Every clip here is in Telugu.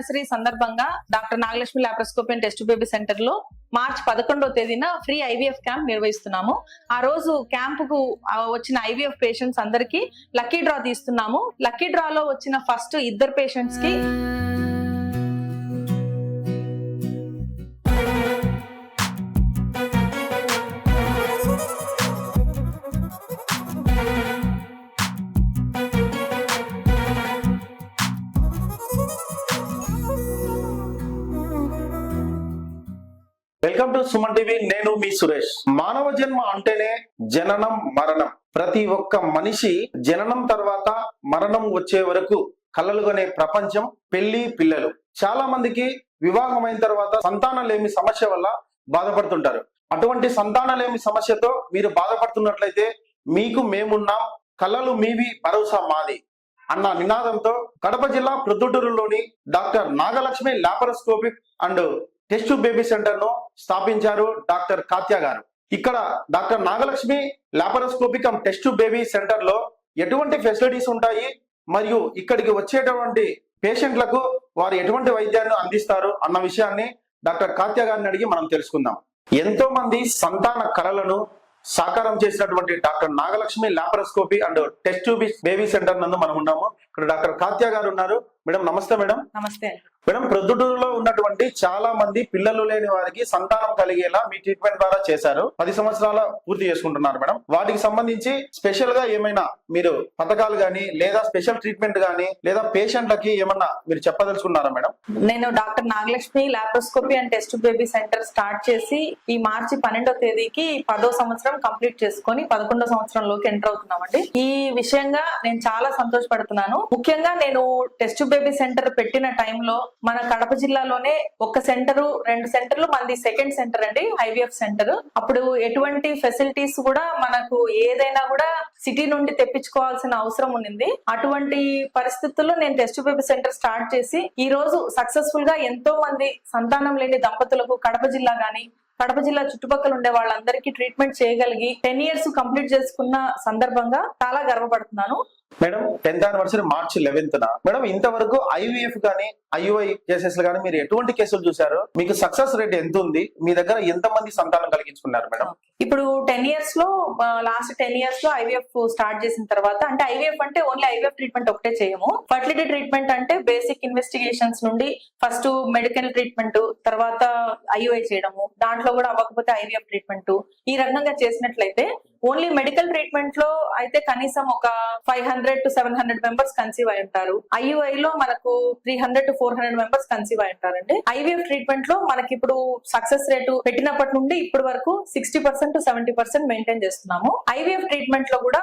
యానివర్సరీ సందర్భంగా doctor Nagalakshmi laparoscopy and test baby centre లో మార్చి 11వ తేదీన ఫ్రీ ఐవీఎఫ్ క్యాంప్ నిర్వహిస్తున్నాము. ఆ రోజు క్యాంప్ కు వచ్చిన ఐవీఎఫ్ పేషెంట్స్ అందరికి లక్కీ డ్రా తీస్తున్నాము. లక్కీ డ్రాలో వచ్చిన ఫస్ట్ 2 పేషెంట్స్ కి వెల్కమ్ టు సుమన్ టీవీ. నేను మీ సురేష్. మానవ జన్మ అంటేనే జననం మరణం. ప్రతి ఒక్క మనిషి జననం తర్వాత మరణం వచ్చే వరకు కలలుగనే ప్రపంచం పెళ్లి పిల్లలు. చాలా మందికి వివాహం అయిన తర్వాత సంతానలేమి సమస్య వల్ల బాధపడుతుంటారు. అటువంటి సంతానలేమి సమస్యతో మీరు బాధపడుతున్నట్లయితే మీకు మేమున్నాం, కలలు మీవి, భరోసా మాది అన్న నినాదంతో కడప జిల్లా ప్రొద్దుటూరులోని doctor Nagalakshmi laparoscopic and test baby centre ను స్థాపించారు డాక్టర్ కాత్య గారు. ఇక్కడ doctor Nagalakshmi laparoscopic and test baby centre లో ఎటువంటి ఫెసిలిటీస్ ఉంటాయి మరియు ఇక్కడికి వచ్చేటువంటి పేషెంట్లకు వారు ఎటువంటి వైద్యాన్ని అందిస్తారు అన్న విషయాన్ని డాక్టర్ కాత్య గారిని అడిగి మనం తెలుసుకుందాం. ఎంతో మంది సంతాన కలలను సాకారం చేసినటువంటి doctor Nagalakshmi laparoscopy and test baby centre నందు మనం ఉన్నాము. ఇక్కడ డాక్టర్ కాత్య గారు ఉన్నారు. మేడం నమస్తే. మేడం నమస్తే. మేడం, ప్రొద్దుటూరులో ఉన్నటువంటి చాలా మంది పిల్లలు లేని వారికి సంతానం కలిగేలా మీ ట్రీట్మెంట్ ద్వారా చేశారు. 10 సంవత్సరాల పూర్తి చేసుకుంటున్నారు మేడం. వాటికి సంబంధించి స్పెషల్ గా ఏమైనా మీరు పథకాలు గానీ లేదా స్పెషల్ ట్రీట్మెంట్ గానీ లేదా పేషెంట్లకి ఏమన్నా మీరు చెప్పదలుచుకున్నారా మేడం? నేను doctor Nagalakshmi laparoscopy and test baby centre start చేసి ఈ మార్చి 12వ తేదీకి 10వ సంవత్సరం కంప్లీట్ చేసుకొని 11వ సంవత్సరంలోకి ఎంటర్ అవుతున్నామండి. ఈ విషయంగా నేను చాలా సంతోషపడుతున్నాను. ముఖ్యంగా నేను టెస్ట్ బేబీ సెంటర్ పెట్టిన టైంలో మన కడప జిల్లాలోనే 1 సెంటర్ 2 సెంటర్లు మనది సెకండ్ సెంటర్ అండి, ఐవీఎఫ్ సెంటర్. అప్పుడు ఎటువంటి ఫెసిలిటీస్ కూడా మనకు ఏదైనా కూడా సిటీ నుండి తెప్పించుకోవాల్సిన అవసరం ఉంది. అటువంటి పరిస్థితుల్లో నేను టెస్ట్ బేబీ సెంటర్ స్టార్ట్ చేసి ఈ రోజు సక్సెస్ఫుల్ గా ఎంతో మంది సంతానం లేని దంపతులకు కడప జిల్లా గాని కడప జిల్లా చుట్టుపక్కల ఉండే వాళ్ళందరికీ ట్రీట్మెంట్ చేయగలిగి 10 years కంప్లీట్ చేసుకున్న సందర్భంగా చాలా గర్వపడుతున్నాను. మేడం, 10th యానివర్సరీ మార్చి 11th మేడం, ఇంతవరకు ఐవీఎఫ్ గానీ ఐయుఐ కేసెస్ గానీ మీరు ఎటువంటి కేసులు చూసారు? మీకు సక్సెస్ రేట్ ఎంత ఉంది? మీ దగ్గర ఎంత మంది సంతానం కలిగించుకున్నారు మేడం? ఇప్పుడు 10 years లో లాస్ట్ 10 years లో ఐవీఎఫ్ స్టార్ట్ చేసిన తర్వాత, అంటే ఐవీఎఫ్ అంటే ఓన్లీ ఐవీఎఫ్ ట్రీట్మెంట్ ఒకటే చేయము. ఫర్టిలిటీ ట్రీట్మెంట్ అంటే బేసిక్ ఇన్వెస్టిగేషన్స్ నుండి ఫస్ట్ మెడికల్ ట్రీట్మెంట్, తర్వాత ఐయుఐ చేయడము, దాంట్లో కూడా అవ్వకపోతే ఐవీఎఫ్ ట్రీట్మెంట్, ఈ రకంగా చేసినట్లయితే ఓన్లీ మెడికల్ ట్రీట్మెంట్ లో అయితే కనీసం ఒక 500 to 700 మెంబర్స్ కన్సీవ్ అయి ఉంటారు. ఐయుఐ లో మనకు 300 to 400 మెంబర్స్ కన్సీవ్ అయి ఉంటారండి. ఐవీఎఫ్ ట్రీట్మెంట్ లో మనకి ఇప్పుడు సక్సెస్ రేటు పెట్టినప్పటి నుండి ఇప్పటి వరకు 60% to 70% మెయింటైన్ చేస్తున్నాము. ఐవీఎఫ్ ట్రీట్మెంట్ లో కూడా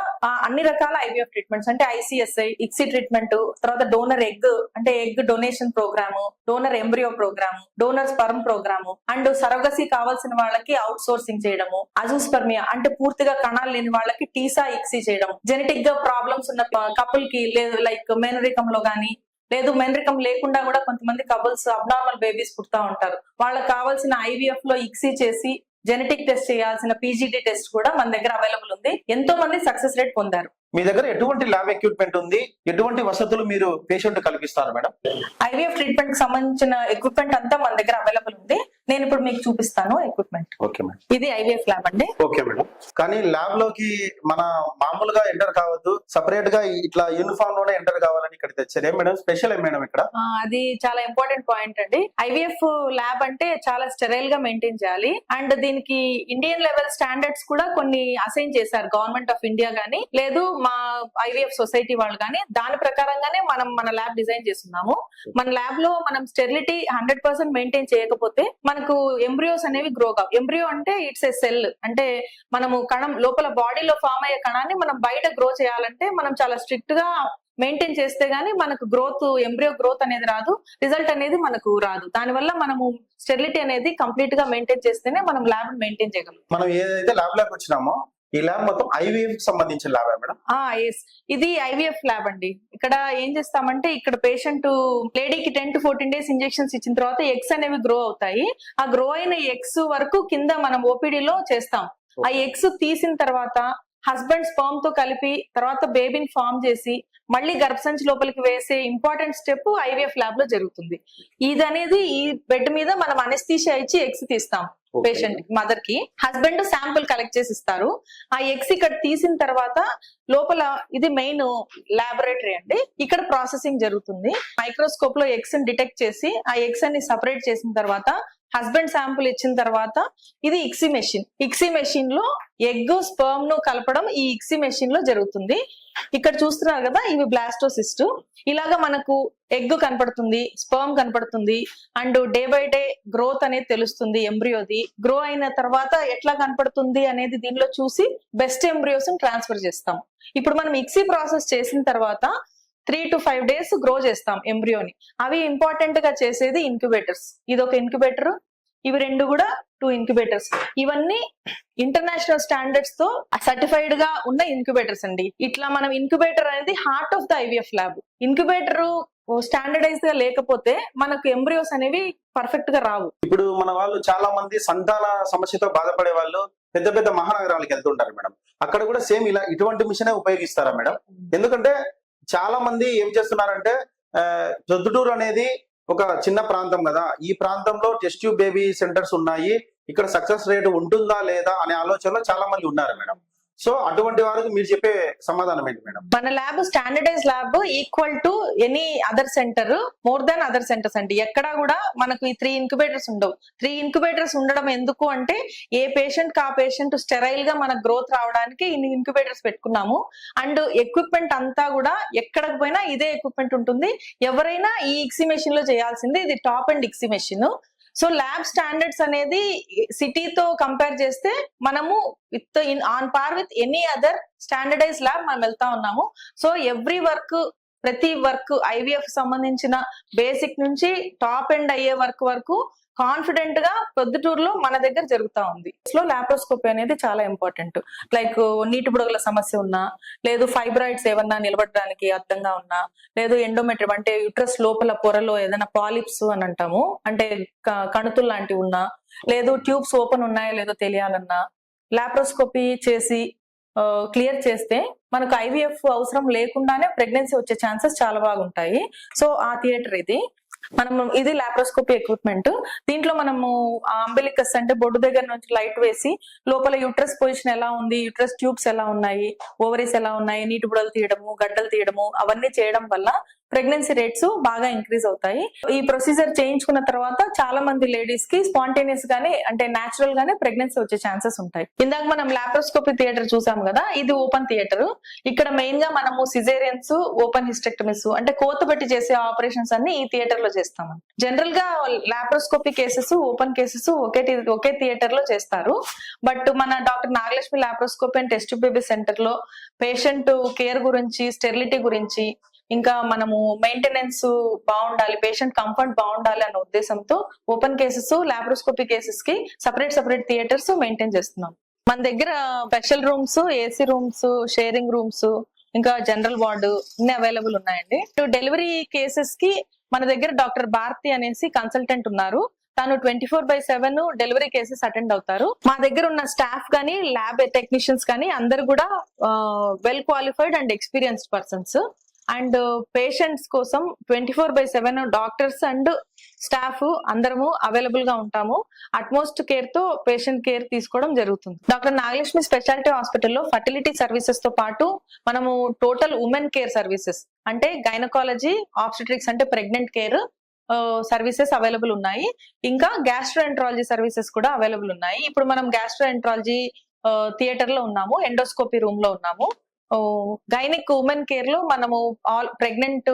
అన్ని రకాల ఐవీఎఫ్ ట్రీట్మెంట్స్ అంటే ఐసిఎస్ఐ, ఇక్సీ ట్రీట్మెంట్, తర్వాత డోనర్ ఎగ్ అంటే egg donation programme, donor embryo programme, donor sperm programme, and surrogacy కావాల్సిన వాళ్ళకి అవుట్ సోర్సింగ్ చేయడము, అజూస్పర్మియా అంటే పూర్తిగా కణాలు లేని వాళ్ళకి టీసా ఇక్సీ చేయడం, జెనెటిక్ గా ప్రాబ్లమ్స్ ఉన్న కపుల్ కి లేదు లైక్ మెనరికంలో గానీ లేదు మెనరికం లేకుండా కూడా కొంతమంది కపుల్స్ అబ్నార్మల్ బేబీస్ పుడతా ఉంటారు. వాళ్ళకి కావాల్సిన ఐవీఎఫ్ లో ఇక్సీ చేసి జెనెటిక్ టెస్ట్ చేయాల్సిన పీజీటీ టెస్ట్ కూడా మన దగ్గర అవైలబుల్ ఉంది. ఎంతో మంది సక్సెస్ రేట్ పొందారు. మీ దగ్గర ఎటువంటి ల్యాబ్ ఎక్విప్మెంట్ ఉంది? ఎటువంటి వసతులు మీరు పేషెంట్ కల్పిస్తారు మేడం? ఐవీఎఫ్ ట్రీట్మెంట్ కి సంబంధించిన ఎక్విప్మెంట్ అంతా మన దగ్గర అవైలబుల్ ఉంది. నేను ఇప్పుడు మీకు చూపిస్తాను ఎక్విప్మెంట్. Okay madam. ఇది ఐవీఎఫ్ ల్యాబ్ అండి. Okay madam. కానీ ల్యాబ్ లోకి మన మామూలుగా ఎంటర్ కావద్దు, సపరేట్ గా ఇట్లా యూనిఫామ్ లోనే ఎంటర్ కావాలని ఇక్కడ తెచ్చారు. ఏం మేడం స్పెషల్ ఏం మేడం ఇక్కడ? అది చాలా ఇంపార్టెంట్ పాయింట్ అండి. ఐవీఎఫ్ ల్యాబ్ అంటే చాలా స్టెరైల్ గా మెయింటైన్ చేయాలి. అండ్ దీనికి ఇండియన్ లెవెల్ స్టాండర్డ్స్ కూడా కొన్ని అసైన్ చేశారు గవర్నమెంట్ ఆఫ్ ఇండియా గానీ లేదు మా ఐవీఎఫ్ సొసైటీ వాళ్ళు గానీ. దాని ప్రకారంగానే మనం మన ల్యాబ్ డిజైన్ చేస్తున్నాము. మన ల్యాబ్ లో మనం స్టెరిలిటీ 100% మెయింటైన్ చేయకపోతే మనకు ఎంబ్రియోస్ అనేవి గ్రో కావు. ఎంబ్రియో అంటే ఇట్స్ ఏ సెల్, అంటే మనము కణం లోపల బాడీలో ఫామ్ అయ్యే కణాన్ని మనం బయట గ్రో చేయాలంటే మనం చాలా స్ట్రిక్ట్ గా మెయింటైన్ చేస్తే గానీ మనకు గ్రోత్, ఎంబ్రియో గ్రోత్ అనేది రాదు, రిజల్ట్ అనేది మనకు రాదు. దానివల్ల మనము స్టెరిలిటీ అనేది కంప్లీట్ గా మెయింటైన్ చేస్తేనే మనం ల్యాబ్ మెయింటైన్ చేయగలం. మనం ఏదైతే ల్యాబ్ లోకి వచ్చినామో ఈ ల్యాబ్ మొత్తం ఐవీఎఫ్ కి సంబంధించిన ల్యాబ్ మేడం? ఇది ఐవీఎఫ్ ల్యాబ్ అండి. ఇక్కడ ఏం చేస్తామంటే ఇక్కడ పేషెంట్ లేడీకి 10 to 14 days ఇంజెక్షన్స్ ఇచ్చిన తర్వాత ఎగ్స్ అనేవి గ్రో అవుతాయి. ఆ గ్రో అయిన ఎగ్స్ వరకు కింద మనం ఓపీడీలో చేస్తాం. ఆ ఎగ్స్ తీసిన తర్వాత హస్బెండ్ స్పర్మ్ తో కలిపి తర్వాత బేబీని ఫామ్ చేసి మళ్ళీ గర్భసంచి లోపలికి వేసే ఇంపార్టెంట్ స్టెప్ ఐవీఎఫ్ ల్యాబ్ లో జరుగుతుంది. ఇది అనేది ఈ బెడ్ మీద మనం అనెస్థీషియా ఇచ్చి ఎగ్స్ తీస్తాం పేషెంట్ మదర్ కి. హస్బెండ్ శాంపుల్ కలెక్ట్ చేసి ఇస్తారు. ఆ ఎగ్స్ ఇక్కడ తీసిన తర్వాత లోపల ఇది మెయిన్ ల్యాబొరేటరీ అండి. ఇక్కడ ప్రాసెసింగ్ జరుగుతుంది. మైక్రోస్కోప్ లో ఎగ్స్ డిటెక్ట్ చేసి ఆ ఎగ్స్ అన్ని సపరేట్ చేసిన తర్వాత హస్బెండ్ శాంపుల్ ఇచ్చిన తర్వాత ఇది ఇక్సీ మెషిన్. ఇక్సీ మెషిన్ లో ఎగ్ స్పర్మ్ ను కలపడం ఈ ఇక్సీ మెషిన్ లో జరుగుతుంది. ఇక్కడ చూస్తున్నారు కదా, ఇవి బ్లాస్టోసిస్ట్. ఇలాగా మనకు ఎగ్ కనపడుతుంది, స్పర్మ్ కనపడుతుంది, and day by day growth అనేది తెలుస్తుంది. ఎంబ్రియోది గ్రో అయిన తర్వాత ఎట్లా కనపడుతుంది అనేది దీనిలో చూసి బెస్ట్ ఎంబ్రియోస్ ట్రాన్స్ఫర్ చేస్తాం. ఇప్పుడు మనం ఇక్సీ ప్రాసెస్ చేసిన తర్వాత 3 to 5 days గ్రో చేస్తాం ఎంబ్రియోని. అవి ఇంపార్టెంట్ గా చేసేది ఇంక్యుబేటర్స్. ఇది ఒక ఇంక్యుబేటర్, ఇవి రెండు కూడా 2 ఇంక్యుబేటర్స్. ఇవన్నీ ఇంటర్నేషనల్ స్టాండర్డ్స్ తో సర్టిఫైడ్ గా ఉన్న ఇంక్యుబేటర్స్ అండి. ఇట్లా మనం ఇంక్యుబేటర్ అనేది heart of the IVF lab. Incubator standardise గా లేకపోతే మనకు ఎంబ్రియోస్ అనేవి పర్ఫెక్ట్ గా రావు. ఇప్పుడు మన వాళ్ళు చాలా మంది సంతాన సమస్యతో బాధపడే వాళ్ళు పెద్ద పెద్ద మహానగరాలకు వెళ్తుంటారు మేడం. అక్కడ కూడా సేమ్ ఇలా ఇటువంటి మిషనే ఉపయోగిస్తారా మేడం? ఎందుకంటే చాలా మంది ఏం చేస్తున్నారంటే ప్రొద్దుటూరు అనేది ఒక చిన్న ప్రాంతం కదా, ఈ ప్రాంతంలో టెస్ట్ ట్యూబ్ బేబీ సెంటర్స్ ఉన్నాయి, ఇక్కడ సక్సెస్ రేట్ ఉంటుందా లేదా అనే ఆలోచనలో చాలా మంది ఉన్నారు మేడం. సో అటువంటి వారికి మీరు చెప్పే సమాధానం ఏంటి మేడం? మన lab standardise lab equal to any other centre, more than other centres అండి. ఎక్కడా కూడా మనకు ఈ 3 ఇంక్యుబేటర్స్ ఉండవు. 3 ఇంక్యుబేటర్స్ ఉండడం ఎందుకు అంటే ఏ పేషెంట్ కి ఆ పేషెంట్ స్టెరైల్ గా మన గ్రోత్ రావడానికి ఇన్ని ఇంక్యుబేటర్స్ పెట్టుకున్నాము. అండ్ ఎక్విప్మెంట్ అంతా కూడా ఎక్కడికి పోయినా ఇదే ఎక్విప్మెంట్ ఉంటుంది. ఎవరైనా ఈ ఇక్సీ మెషిన్ లో చేయాల్సింది. ఇది top and ICSI machine. So lab standards అనేది సిటీతో కంపేర్ చేస్తే మనము with on par with any other standardise lab మనం వెళ్తా ఉన్నాము. సో ఎవ్రీ వర్క్, ప్రతి వర్క్ ఐవీఎఫ్ సంబంధించిన బేసిక్ నుంచి టాప్ ఎండ్ అయ్యే వర్క్ వరకు కాన్ఫిడెంట్ గా ప్రొద్దుటూరులో మన దగ్గర జరుగుతా ఉంది. లో లాప్రోస్కోపీ అనేది చాలా ఇంపార్టెంట్. లైక్ నీటి బుడగల సమస్య ఉన్నా, లేదు ఫైబ్రాయిడ్స్ ఏమన్నా నిలబడడానికి అర్థంగా ఉన్నా, లేదు ఎండోమెట్రియం అంటే యుట్రస్ లోపల పొరలో ఏదైనా పాలిప్స్ అని అంటాము, అంటే కణుతులు లాంటివి ఉన్నా, లేదు ట్యూబ్స్ ఓపెన్ ఉన్నాయో లేదో తెలియాలన్నా లాప్రోస్కోపీ చేసి క్లియర్ చేస్తే మనకు ఐవీఎఫ్ అవసరం లేకుండానే ప్రెగ్నెన్సీ వచ్చే ఛాన్సెస్ చాలా బాగుంటాయి. సో ఆ థియేటర్ ఇది లాప్రోస్కోపీ ఎక్విప్మెంట్. దీంట్లో మనము అంబెలికస్ అంటే బొడ్డు దగ్గర నుంచి లైట్ వేసి లోపల యూట్రస్ పొజిషన్ ఎలా ఉంది, యూట్రస్ ట్యూబ్స్ ఎలా ఉన్నాయి, ఓవరీస్ ఎలా ఉన్నాయి, నీటి బుడలు తీయడము, గడ్డలు తీయడము అవన్నీ చేయడం వల్ల ప్రెగ్నెన్సీ రేట్స్ బాగా ఇంక్రీజ్ అవుతాయి. ఈ ప్రొసీజర్ చేయించుకున్న తర్వాత చాలా మంది లేడీస్ కి స్పాంటేనియస్ గానే అంటే నేచురల్ గానే ప్రెగ్నెన్సీ వచ్చే ఛాన్సెస్ ఉంటాయి. ఇందాక మనం లాప్రోస్కోపీ థియేటర్ చూసాం కదా, ఇది ఓపెన్ థియేటర్. ఇక్కడ మెయిన్ గా మనము సిజేరియన్స్, ఓపెన్ హిస్టెక్టమీస్ అంటే కోత పెట్టి చేసే ఆపరేషన్స్ అన్ని ఈ థియేటర్ లో చేస్తాము. జనరల్ గా లాప్రోస్కోపీ కేసెస్, ఓపెన్ కేసెస్ ఒకే థియేటర్ లో చేస్తారు. బట్ మన doctor Nagalakshmi laparoscopy and test baby centre లో పేషెంట్ కేర్ గురించి, స్టెరిలిటీ గురించి, ఇంకా మనము మెయింటెనెన్స్ బాగుండాలి, పేషెంట్ కంఫర్ట్ బాగుండాలి అన్న ఉద్దేశంతో ఓపెన్ కేసెస్, లాప్రోస్కోపీ కేసెస్ కి సపరేట్ థియేటర్స్ మెయింటైన్ చేస్తున్నాం. మన దగ్గర special rooms, AC rooms, sharing rooms, ఇంకా జనరల్ వార్డు అన్ని అవైలబుల్ ఉన్నాయండి. డెలివరీ కేసెస్ కి మన దగ్గర డాక్టర్ భారతి అనేసి కన్సల్టెంట్ ఉన్నారు. తను 24/7 డెలివరీ కేసెస్ అటెండ్ అవుతారు. మా దగ్గర ఉన్న స్టాఫ్ కానీ, ల్యాబ్ టెక్నీషియన్స్ కానీ అందరు కూడా well qualified and experienced persons. And patients కోసం 24/7 డాక్టర్స్ అండ్ స్టాఫ్ అందరము అవైలబుల్ గా ఉంటాము. అట్మోస్ట్ కేర్ తో పేషెంట్ కేర్ తీసుకోవడం జరుగుతుంది. డాక్టర్ నాగలక్ష్మి స్పెషాలిటీ హాస్పిటల్లో ఫర్టిలిటీ సర్వీసెస్ తో పాటు మనము టోటల్ ఉమెన్ కేర్ సర్వీసెస్ అంటే గైనకాలజీ, ఆబ్స్టెట్రిక్స్ అంటే ప్రెగ్నెంట్ కేర్ సర్వీసెస్ అవైలబుల్ ఉన్నాయి. ఇంకా గ్యాస్ట్రోఎంట్రాలజీ సర్వీసెస్ కూడా అవైలబుల్ ఉన్నాయి. ఇప్పుడు మనం గ్యాస్ట్రోఎంట్రాలజీ థియేటర్ లో ఉన్నాము, ఎండోస్కోపీ రూమ్ లో ఉన్నాము. గైనిక్ ఉమెన్ కేర్ లో మనము ఆల్ ప్రెగ్నెంట్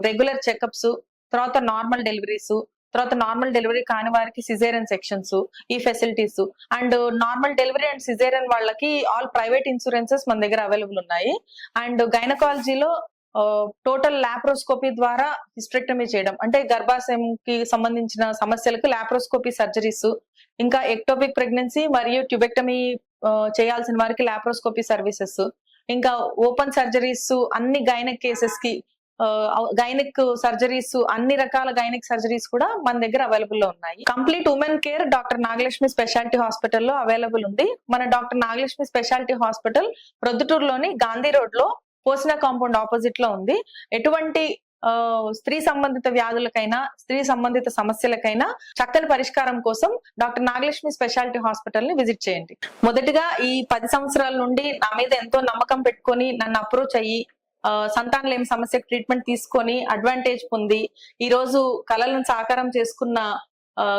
రెగ్యులర్ చెకప్స్, తర్వాత నార్మల్ డెలివరీస్, తర్వాత నార్మల్ డెలివరీ కాని వారికి సిజేరియన్ సెక్షన్స్, ఈ facilities. And normal delivery and caesarean వాళ్ళకి ఆల్ ప్రైవేట్ ఇన్సూరెన్సెస్ మన దగ్గర అవైలబుల్ ఉన్నాయి. అండ్ గైనకాలజీలో టోటల్ లాప్రోస్కోపీ ద్వారా హిస్టెక్టమీ చేయడం అంటే గర్భాశయంకి సంబంధించిన సమస్యలకు లాప్రోస్కోపీ సర్జరీస్, ఇంకా ఎక్టోపిక్ ప్రెగ్నెన్సీ మరియు ట్యూబెక్టమీ చేయాల్సిన వారికి లాప్రోస్కోపీ సర్వీసెస్, ఇంకా ఓపెన్ సర్జరీస్ అన్ని గైనక్ కేసెస్ కి గైనిక్ సర్జరీస్, అన్ని రకాల గైనిక్ సర్జరీస్ కూడా మన దగ్గర అవైలబుల్ లో ఉన్నాయి. Complete women care doctor Nagalakshmi speciality హాస్పిటల్లో అవైలబుల్ ఉంది. మన డాక్టర్ నాగలక్ష్మి స్పెషాలిటీ హాస్పిటల్ ప్రొద్దుటూరులోని గాంధీ రోడ్ లో పోసినా కాంపౌండ్ ఆపోజిట్ లో ఉంది. ఎటువంటి స్త్రీ సంబంధిత వ్యాధులకైనా, స్త్రీ సంబంధిత సమస్యలకైనా చక్కని పరిష్కారం కోసం డాక్టర్ నాగలక్ష్మి స్పెషాలిటీ హాస్పిటల్ ని విజిట్ చేయండి. మొదటిగా ఈ 10 సంవత్సరాల నుండి నా మీద ఎంతో నమ్మకం పెట్టుకొని నన్ను అప్రోచ్ అయ్యి సంతానం లేని సమస్యకు ట్రీట్మెంట్ తీసుకొని అడ్వాంటేజ్ పొంది ఈ రోజు కలలను సాకారం చేసుకున్న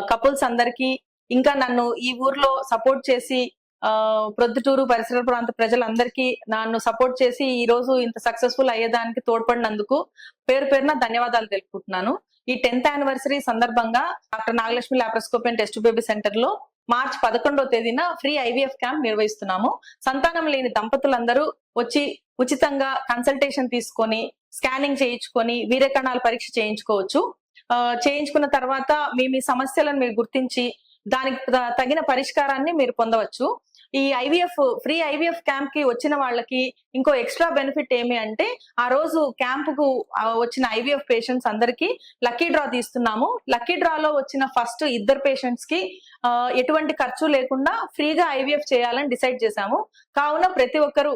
కపుల్స్ అందరికీ, ఇంకా నన్ను ఈ ఊర్లో సపోర్ట్ చేసి ప్రొద్దుటూరు పరిసర ప్రాంత ప్రజలందరికీ నన్ను సపోర్ట్ చేసి ఈ రోజు ఇంత సక్సెస్ఫుల్ అయ్యేదానికి తోడ్పడినందుకు పేరు పేరున ధన్యవాదాలు తెలుపుకుంటున్నాను. ఈ 10th యానివర్సరీ సందర్భంగా doctor Nagalakshmi laparoscopy and test baby centre లో మార్చి 11వ తేదీన ఫ్రీ IVF క్యాంప్ నిర్వహిస్తున్నాము. సంతానం లేని దంపతులందరూ వచ్చి ఉచితంగా కన్సల్టేషన్ తీసుకొని స్కానింగ్ చేయించుకొని వీర్యకణాల పరీక్ష చేయించుకోవచ్చు. చేయించుకున్న తర్వాత మీ సమస్యలను మీరు గుర్తించి దానికి తగిన పరిష్కారాన్ని మీరు పొందవచ్చు. ఈ ఫ్రీ ఐవీఎఫ్ క్యాంప్ కి వచ్చిన వాళ్ళకి ఇంకో ఎక్స్ట్రా బెనిఫిట్ ఏమి అంటే, ఆ రోజు క్యాంప్ కు వచ్చిన IVF పేషెంట్స్ అందరికి లక్కీ డ్రా తీస్తున్నాము. లక్కీ డ్రాలో వచ్చిన ఫస్ట్ 2 పేషెంట్స్ కి ఎటువంటి ఖర్చు లేకుండా ఫ్రీగా IVF చేయాలని డిసైడ్ చేశాము. కావున ప్రతి ఒక్కరు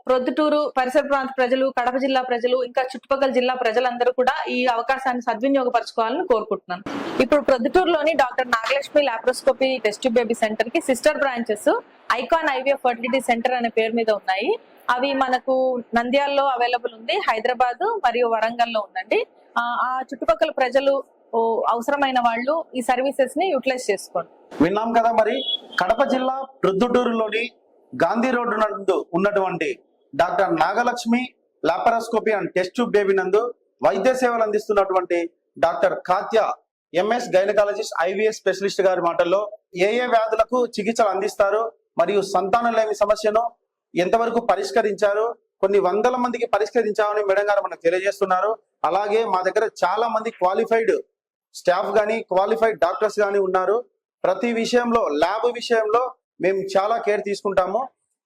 ప్రొద్దుటూరు పరిసర ప్రాంత ప్రజలు, కడప జిల్లా ప్రజలు, ఇంకా చుట్టుపక్కల జిల్లా ప్రజలందరూ కూడా ఈ అవకాశాన్ని సద్వినియోగపరచుకోవాలని కోరుకుంటున్నాను. ఇప్పుడు ప్రొద్దుటూరులోని doctor Nagalakshmi laparoscopy test baby centre కి sister branches icon IVF fertility centre అనే పేరు మీద ఉన్నాయి. అవి మనకు నంద్యాలలో అవైలబుల్ ఉంది, హైదరాబాద్ మరియు వరంగల్ లో ఉందండి. ఆ చుట్టుపక్కల ప్రజలు అవసరమైన వాళ్ళు ఈ సర్వీసెస్ ని యూటిలైజ్ చేసుకోండి. విన్నాం కదా, మరి కడప జిల్లా ప్రొద్దుటూరులోని గాంధీ రోడ్డు నందు ఉన్నటువంటి doctor Nagalakshmi laparoscopy and test baby నందు వైద్య సేవలు అందిస్తున్నటువంటి doctor Kathya MS gynaecologist IVF specialist గారి మాటల్లో ఏ వ్యాధులకు చికిత్సలు అందిస్తారు, మరియు సంతానం లేని సమస్యను ఎంతవరకు పరిష్కరించారు, కొన్ని వందల మందికి పరిష్కరించామని మేడం గారు మనకు తెలియజేస్తున్నారు. అలాగే మా దగ్గర చాలా మంది క్వాలిఫైడ్ స్టాఫ్ గానీ, క్వాలిఫైడ్ డాక్టర్స్ గానీ ఉన్నారు. ప్రతి విషయంలో, ల్యాబ్ విషయంలో మేము చాలా కేర్ తీసుకుంటాము.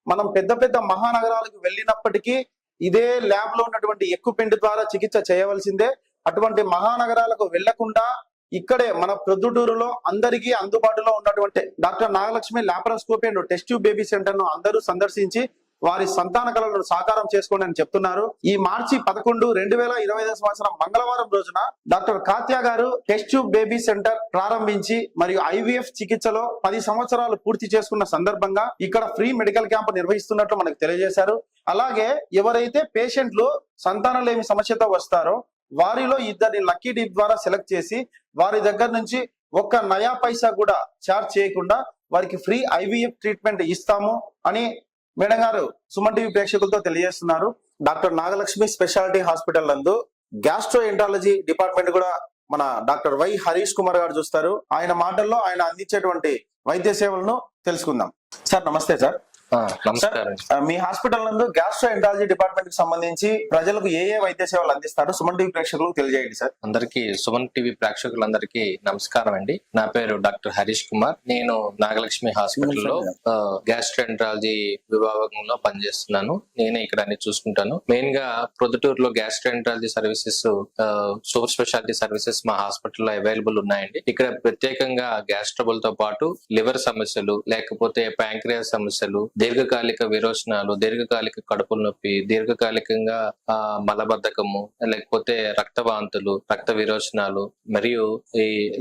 మనం పెద్ద పెద్ద మహానగరాలకు వెళ్ళినప్పటికీ ఇదే ల్యాబ్ లో ఉన్నటువంటి ఎక్విప్మెంట్ ద్వారా చికిత్స చేయవలసిందే. అటువంటి మహానగరాలకు వెళ్లకుండా ఇక్కడే మన ప్రొద్దుటూరులో అందరికీ అందుబాటులో ఉన్నటువంటి doctor Nagalakshmi laparoscopy and test baby centre ను అందరూ సందర్శించి వారి సంతాన కళలను సాకారం చేసుకోండి అని చెప్తున్నారు. ఈ మార్చి 11, 2025 సంవత్సరం మంగళవారం రోజున డాక్టర్ కాత్య గారు టెస్ట్ బేబీ సెంటర్ ప్రారంభించి మరియు IVF చికిత్సలో 10 సంవత్సరాలు పూర్తి చేసుకున్న సందర్భంగా ఇక్కడ ఫ్రీ మెడికల్ క్యాంప్ నిర్వహిస్తున్నట్లు మనకు తెలియజేశారు. అలాగే ఎవరైతే పేషెంట్లు సంతానం లేని సమస్యతో వస్తారో వారిలో 2 లక్కీ డిప్ ద్వారా సెలెక్ట్ చేసి వారి దగ్గర నుంచి ఒక్క నయా పైసా కూడా చార్జ్ చేయకుండా వారికి ఫ్రీ IVF ట్రీట్మెంట్ ఇస్తాము అని మేడం గారు సుమన్ టీవీ ప్రేక్షకులతో తెలియజేస్తున్నారు. డాక్టర్ నాగలక్ష్మి స్పెషాలిటీ హాస్పిటల్ నందు గ్యాస్ట్రో ఎంట్రాలజీ డిపార్ట్మెంట్ కూడా మన డాక్టర్ వై హరీష్ కుమార్ గారు చూస్తారు. ఆయన మాటల్లో ఆయన అందించేటువంటి వైద్య సేవలను తెలుసుకుందాం. సార్ నమస్తే. సార్ నమస్కారం. మీ హాస్పిటల్ నందు గ్యాస్ట్రో ఎంట్రాలజీ డిపార్ట్మెంట్ కి సంబంధించి ప్రజలకు ఏ వైద్య సేవలు అందిస్తారు సుమన్ టీవీ ప్రేక్షకులకు తెలియజేయండి. సార్ అందరికీ, సుమన్ టీవీ ప్రేక్షకులందరికీ నమస్కారం అండి. నా పేరు డాక్టర్ హరీష్ కుమార్. నేను నాగలక్ష్మి హాస్పిటల్లో గ్యాస్ట్రో ఎంట్రాలజీ విభాగంలో పనిచేస్తున్నాను. నేనే ఇక్కడ అన్ని చూసుకుంటాను. మెయిన్ గా ప్రొద్దుటూరులో gastro enterology services, super speciality services మా హాస్పిటల్లో అవైలబుల్ ఉన్నాయండి. ఇక్కడ ప్రత్యేకంగా గ్యాస్ట్రబుల్ తో పాటు లివర్ సమస్యలు, లేకపోతే ప్యాంక్రియాస్ సమస్యలు, దీర్ఘకాలిక విరోచనాలు, దీర్ఘకాలిక కడుపుల నొప్పి, దీర్ఘకాలికంగా మలబద్ధకము, లేకపోతే రక్తవాంతులు, రక్త విరోచనాలు, మరియు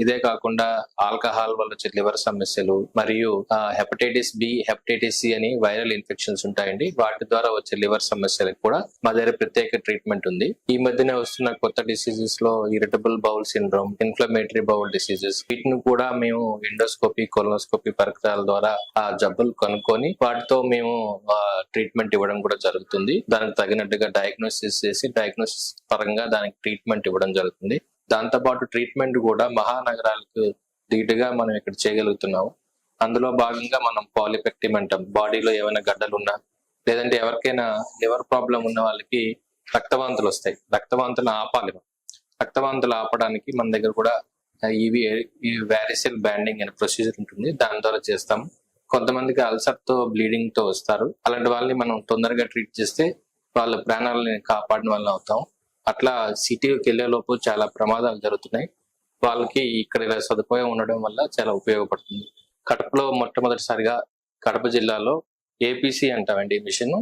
ఇదే కాకుండా ఆల్కహాల్ వల్ల వచ్చే లివర్ సమస్యలు, మరియు హెపటైటిస్ B, హెపటైటిస్ C అని వైరల్ ఇన్ఫెక్షన్స్ ఉంటాయండి. వాటి ద్వారా వచ్చే లివర్ సమస్యలకు కూడా మా దగ్గర ప్రత్యేక ట్రీట్మెంట్ ఉంది. ఈ మధ్యనే వస్తున్న కొత్త డిసీజెస్ లో irritable bowel syndrome, inflammatory bowl diseases, వీటిని కూడా మేము ఎండోస్కోపీ, కొలోనోస్కోపీ పరికరాల ద్వారా ఆ జబ్బులు కనుక్కొని వాటితో మేము ట్రీట్మెంట్ ఇవ్వడం కూడా జరుగుతుంది. దానికి తగినట్టుగా డయాగ్నోసిస్ చేసి డయాగ్నోసిస్ పరంగా దానికి ట్రీట్మెంట్ ఇవ్వడం జరుగుతుంది. దాంతో పాటు ట్రీట్మెంట్ కూడా మహానగరాలకు ధీటుగా మనం ఇక్కడ చేయగలుగుతున్నాము. అందులో భాగంగా మనం పాలిపెక్టిమ్ అంటాం. బాడీలో ఏమైనా గడ్డలు ఉన్నా, లేదంటే ఎవరికైనా లివర్ ప్రాబ్లం ఉన్న వాళ్ళకి రక్తవాంతులు వస్తాయి. రక్తవాంతులు ఆపాలి. రక్తవాంతులు ఆపడానికి మన దగ్గర కూడా ఈ వారిసెల్ బ్యాండింగ్ అనే ప్రొసీజర్ ఉంటుంది. దాని ద్వారా చేస్తాము. కొంతమందికి అల్సర్ తో, బ్లీడింగ్ తో వస్తారు. అలాంటి వాళ్ళని మనం తొందరగా ట్రీట్ చేస్తే వాళ్ళ ప్రాణాలని కాపాడిన వాళ్ళని అవుతాం. అట్లా సిటీకి వెళ్లే లోపు చాలా ప్రమాదాలు జరుగుతున్నాయి. వాళ్ళకి ఇక్కడ ఇలా సదుపాయం ఉండడం వల్ల చాలా ఉపయోగపడుతుంది. కడపలో మొట్టమొదటిసారిగా కడప జిల్లాలో ఏపీసీ అంటామండి మిషన్,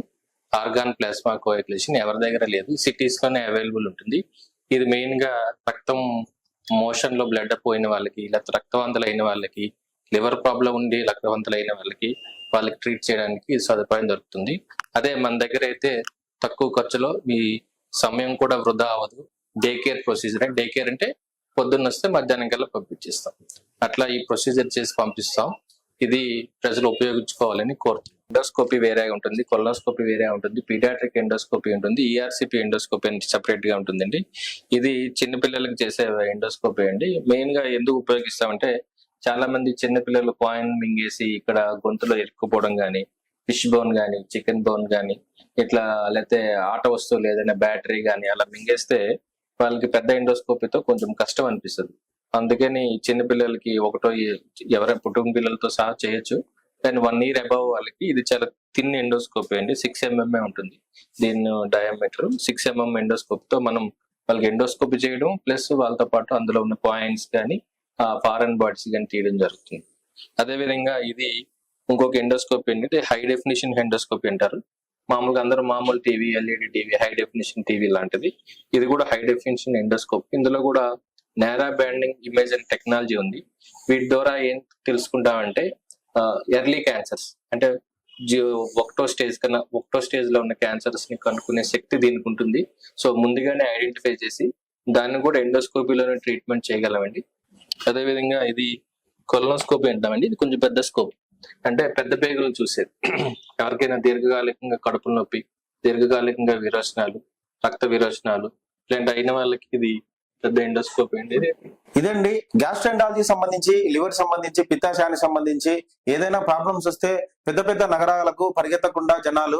ఆర్గాన్ ప్లాస్మా కోయాగులేషన్ ఎవరి దగ్గర లేదు, సిటీస్ లోనే అవైలబుల్ ఉంటుంది. ఇది మెయిన్ గా రక్తం మోషన్ లో బ్లడ్ పోయిన వాళ్ళకి, లేకపోతే రక్తవంతులు అయిన వాళ్ళకి, లివర్ ప్రాబ్లం ఉండి రక్తవంతులు అయిన వాళ్ళకి ట్రీట్ చేయడానికి సదుపాయం దొరుకుతుంది. అదే మన దగ్గర అయితే తక్కువ ఖర్చులో మీ సమయం కూడా వృధా అవ్వదు. Day care procedure, day care అంటే పొద్దున్న వస్తే మధ్యాహ్నం కల్లా పంపించేస్తాం. అట్లా ఈ ప్రొసీజర్ చేసి పంపిస్తాం. ఇది ప్రజలు ఉపయోగించుకోవాలని కోరుతున్నాం. ఎండోస్కోపీ వేరే ఉంటుంది, కొలనోస్కోపీ వేరే ఉంటుంది, పీడియాట్రిక్ ఎండోస్కోపీ ఉంటుంది, ఈఆర్సిపి ఎండోస్కోపీ అని సెపరేట్ గా ఉంటుందండి. ఇది చిన్నపిల్లలకు చేసే ఎండోస్కోపీ అండి. మెయిన్ గా ఎందుకు ఉపయోగిస్తామంటే చాలా మంది చిన్నపిల్లలు కాయిన్ మింగేసి ఇక్కడ గొంతులో ఇరుక్కుపోవడం కానీ, ఫిష్ బోన్ కానీ, చికెన్ బోన్ కానీ, ఇట్లా లేకపోతే ఆట వస్తువులు ఏదైనా బ్యాటరీ కానీ అలా మింగేస్తే వాళ్ళకి పెద్ద ఎండోస్కోపీతో కొంచెం కష్టం అనిపిస్తుంది. అందుకని చిన్నపిల్లలకి ఎవరైనా పుట్టిన పిల్లలతో సహా చేయొచ్చు. కానీ 1 year అబౌవ్ వాళ్ళకి ఇది చాలా థిన్ ఎండోస్కోపీ అండి. 6 mm ఉంటుంది దీని డయామీటర్. 6 mm ఎండోస్కోపీతో మనం వాళ్ళకి ఎండోస్కోపీ చేయడం ప్లస్ వాళ్ళతో పాటు అందులో ఉన్న పాయింట్స్ కానీ ఫారెన్ బాడీస్ కానీ తీయడం జరుగుతుంది. అదేవిధంగా ఇది ఇంకొక ఎండోస్కోపీ ఏంటంటే హై డెఫినిషన్ ఎండోస్కోపీ అంటారు. మామూలుగా అందరూ మామూలు TV, LED TV, high definition TV లాంటిది. ఇది కూడా హై డెఫినిషన్ ఎండోస్కోపీ. ఇందులో కూడా నారా బ్యాండింగ్ ఇమేజింగ్ టెక్నాలజీ ఉంది. వీటి ద్వారా ఏం తెలుసుకుంటామంటే ఎర్లీ క్యాన్సర్స్ అంటే ఒకటో స్టేజ్ లో ఉన్న క్యాన్సర్స్ ని కనుక్కునే శక్తి దీనికి ఉంటుంది. సో ముందుగానే ఐడెంటిఫై చేసి దాన్ని కూడా ఎండోస్కోపీలోనే ట్రీట్మెంట్ చేయగలమండి. అదేవిధంగా ఇది కొలనోస్కోపీ అంటామండి. ఇది కొంచెం పెద్ద స్కోప్, అంటే పెద్ద పేగులు చూసేది. ఎవరికైనా దీర్ఘకాలికంగా కడుపు నొప్పి, దీర్ఘకాలికంగా విరోచనాలు, రక్త విరోచనాలు ఇలాంటి అయిన వాళ్ళకి ఇది పెద్ద ఎండోస్కోపీ అండి. ఇదండి గ్యాస్ట్రెంటాలజీ సంబంధించి, లివర్ సంబంధించి, పిత్తాశయానికి సంబంధించి ఏదైనా ప్రాబ్లమ్స్ వస్తే పెద్ద పెద్ద నగరాలకు పరిగెత్తకుండా జనాలు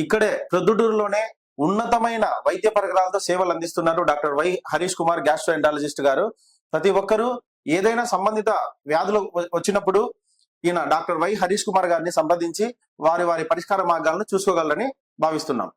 ఇక్కడే ప్రొద్దుటూరులోనే ఉన్నతమైన వైద్య పరికరాలతో సేవలు అందిస్తున్నారు doctor why Harish Kumar gastroenterologist గారు. ప్రతి ఒక్కరూ ఏదైనా సంబంధిత వ్యాధులు వచ్చినప్పుడు ఈయన డాక్టర్ వై హరీష్ కుమార్ గారిని సంప్రదించి వారి పరిష్కార మార్గాలను చూసుకోగలరని భావిస్తున్నాం.